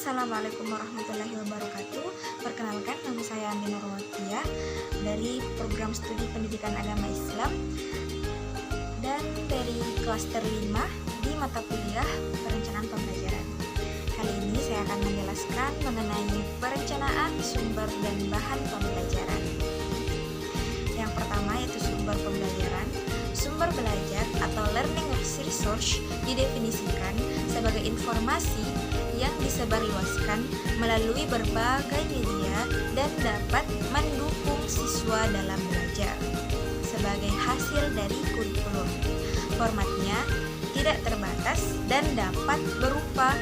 Assalamualaikum warahmatullahi wabarakatuh. Perkenalkan, nama saya Andi Nurwatia dari program studi pendidikan agama Islam dan dari klaster 5 di mata kuliah perencanaan pembelajaran. Kali ini saya akan menjelaskan mengenai perencanaan sumber dan bahan pembelajaran. Yang pertama yaitu sumber pembelajaran. Sumber belajar atau learning resource didefinisikan sebagai informasi yang disebarluaskan melalui berbagai media dan dapat mendukung siswa dalam belajar sebagai hasil dari kurikulum. Formatnya tidak terbatas dan dapat berupa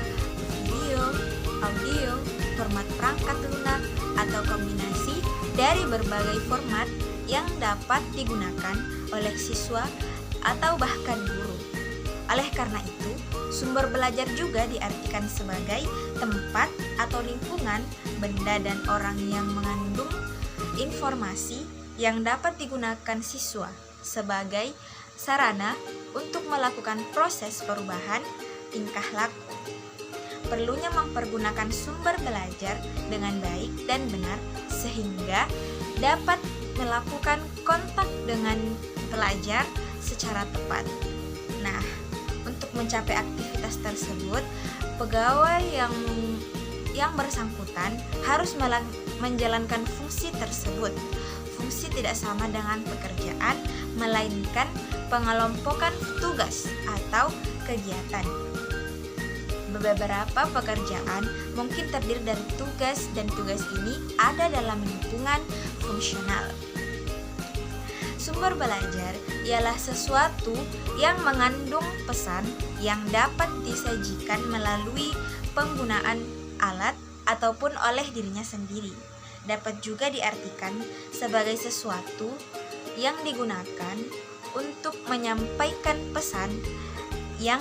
video, audio, format perangkat lunak, atau kombinasi dari berbagai format yang dapat digunakan oleh siswa atau bahkan guru. Oleh karena itu, sumber belajar juga diartikan sebagai tempat atau lingkungan, benda dan orang yang mengandung informasi yang dapat digunakan siswa sebagai sarana untuk melakukan proses perubahan tingkah laku. Perlunya mempergunakan sumber belajar dengan baik dan benar sehingga dapat melakukan kontak dengan pelajar secara tepat. Nah, untuk mencapai aktivitas tersebut, pegawai yang bersangkutan harus menjalankan fungsi tersebut. Fungsi tidak sama dengan pekerjaan, melainkan pengelompokan tugas atau kegiatan. Beberapa pekerjaan mungkin terdiri dari tugas dan tugas ini ada dalam lingkungan fungsional. Sumber belajar ialah sesuatu yang mengandung pesan yang dapat disajikan melalui penggunaan alat ataupun oleh dirinya sendiri. Dapat juga diartikan sebagai sesuatu yang digunakan untuk menyampaikan pesan yang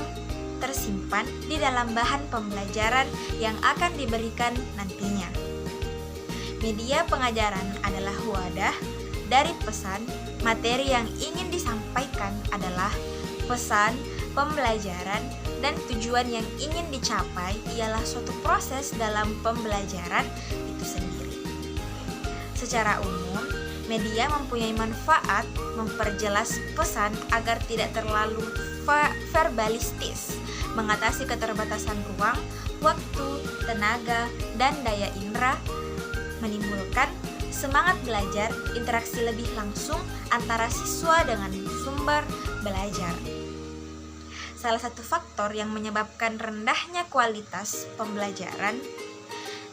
tersimpan di dalam bahan pembelajaran yang akan diberikan nantinya. Media pengajaran adalah wadah dari pesan. Materi yang ingin disampaikan adalah pesan pembelajaran dan tujuan yang ingin dicapai ialah suatu proses dalam pembelajaran itu sendiri. Secara umum, media mempunyai manfaat memperjelas pesan agar tidak terlalu verbalistis, mengatasi keterbatasan ruang, waktu, tenaga, dan daya indera, menimbulkan semangat belajar, interaksi lebih langsung antara siswa dengan sumber belajar. Salah satu faktor yang menyebabkan rendahnya kualitas pembelajaran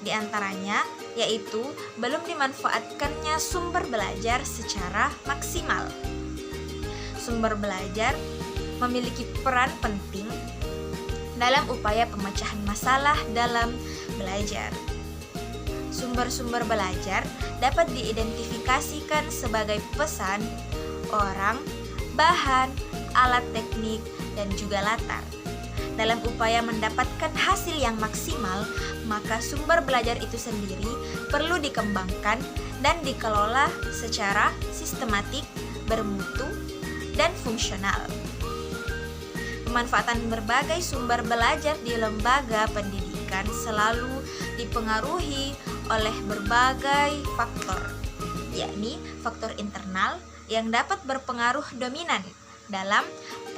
diantaranya yaitu belum dimanfaatkannya sumber belajar secara maksimal. Sumber belajar memiliki peran penting dalam upaya pemecahan masalah dalam belajar. Sumber-sumber belajar dapat diidentifikasikan sebagai pesan, orang, bahan, alat teknik, dan juga latar. Dalam upaya mendapatkan hasil yang maksimal, maka sumber belajar itu sendiri perlu dikembangkan dan dikelola secara sistematik, bermutu, dan fungsional. Pemanfaatan berbagai sumber belajar di lembaga pendidikan selalu dipengaruhi oleh berbagai faktor, yakni faktor internal yang dapat berpengaruh dominan dalam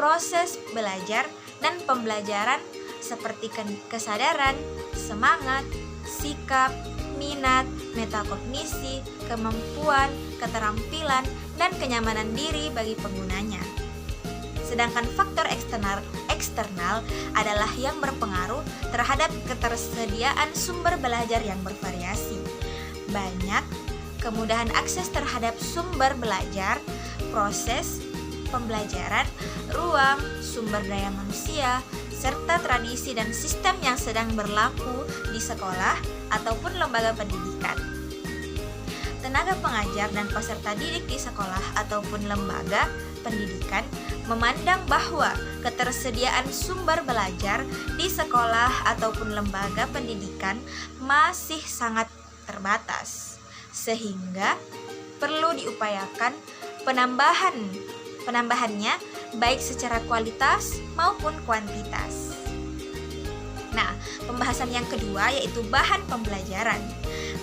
proses belajar dan pembelajaran seperti kesadaran, semangat, sikap, minat, metakognisi, kemampuan, keterampilan, dan kenyamanan diri bagi penggunanya. Sedangkan faktor eksternal adalah yang berpengaruh terhadap ketersediaan sumber belajar yang bervariasi. Banyak kemudahan akses terhadap sumber belajar, proses pembelajaran, ruang, sumber daya manusia, serta tradisi dan sistem yang sedang berlaku di sekolah ataupun lembaga pendidikan. Tenaga pengajar dan peserta didik di sekolah ataupun lembaga pendidikan memandang bahwa ketersediaan sumber belajar di sekolah ataupun lembaga pendidikan masih sangat terbatas, sehingga perlu diupayakan penambahannya baik secara kualitas maupun kuantitas. Nah, pembahasan yang kedua yaitu bahan pembelajaran.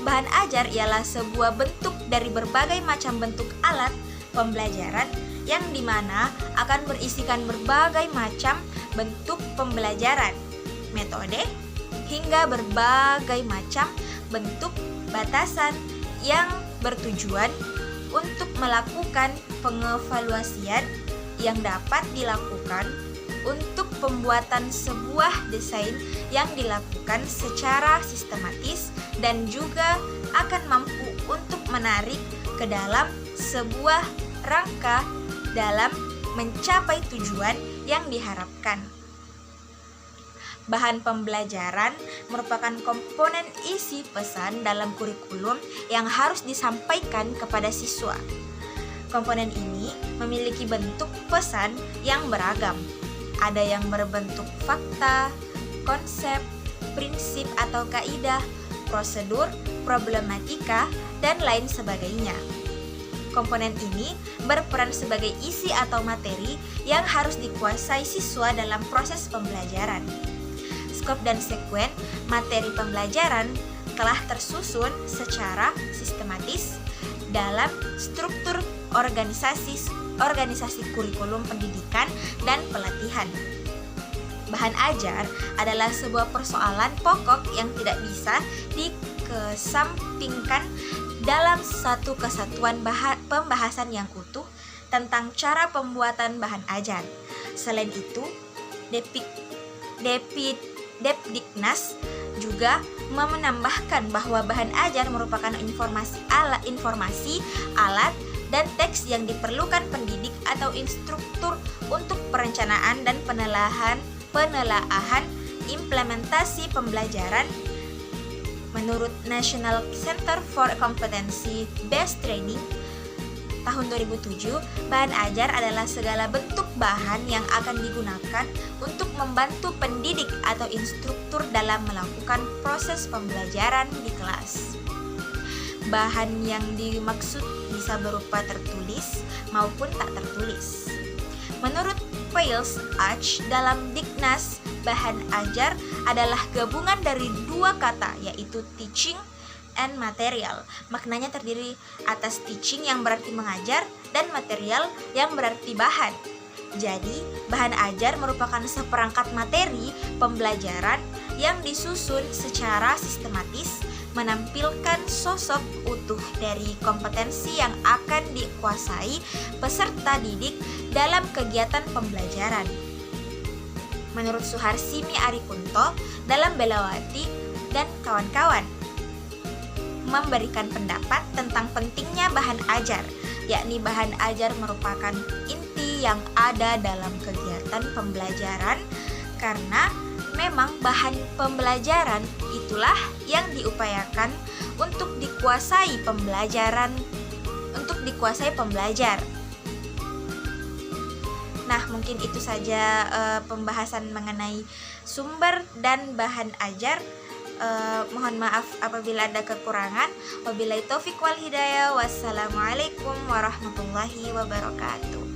Bahan ajar ialah sebuah bentuk dari berbagai macam bentuk alat pembelajaran yang dimana akan berisikan berbagai macam bentuk pembelajaran, metode, hingga berbagai macam bentuk batasan yang bertujuan untuk melakukan pengevaluasian yang dapat dilakukan untuk pembuatan sebuah desain yang dilakukan secara sistematis dan juga akan mampu untuk menarik ke dalam sebuah rangka dalam mencapai tujuan yang diharapkan. Bahan pembelajaran merupakan komponen isi pesan dalam kurikulum yang harus disampaikan kepada siswa. Komponen ini memiliki bentuk pesan yang beragam. Ada yang berbentuk fakta, konsep, prinsip atau kaidah, prosedur, problematika, dan lain sebagainya. Komponen ini berperan sebagai isi atau materi yang harus dikuasai siswa dalam proses pembelajaran. Skop dan sekuen materi pembelajaran telah tersusun secara sistematis dalam struktur organisasi kurikulum pendidikan dan pelatihan. Bahan ajar adalah sebuah persoalan pokok yang tidak bisa dikesampingkan dalam satu kesatuan pembahasan yang utuh tentang cara pembuatan bahan ajar. Selain itu, Depdiknas juga menambahkan bahwa bahan ajar merupakan informasi, alat, dan teks yang diperlukan pendidik atau instruktur untuk perencanaan dan penelaahan implementasi pembelajaran. Menurut National Center for Competency Based Training tahun 2007, bahan ajar adalah segala bentuk bahan yang akan digunakan untuk membantu pendidik atau instruktur dalam melakukan proses pembelajaran di kelas. Bahan yang dimaksud bisa berupa tertulis maupun tak tertulis. Menurut Pales Arch dalam Diknas, bahan ajar adalah gabungan dari dua kata yaitu teaching and material. Maknanya terdiri atas teaching yang berarti mengajar dan material yang berarti bahan. Jadi, bahan ajar merupakan seperangkat materi pembelajaran yang disusun secara sistematis, menampilkan sosok utuh dari kompetensi yang akan dikuasai peserta didik dalam kegiatan pembelajaran. Menurut Suharsimi Arikunto dalam Belawati dan kawan-kawan, memberikan pendapat tentang pentingnya bahan ajar, yakni bahan ajar merupakan inti yang ada dalam kegiatan pembelajaran karena memang bahan pembelajaran itulah yang diupayakan untuk dikuasai pembelajar. Nah, mungkin itu saja pembahasan mengenai sumber dan bahan ajar. Mohon maaf apabila ada kekurangan. Wabillahi taufik wal hidayah. Wassalamualaikum warahmatullahi wabarakatuh.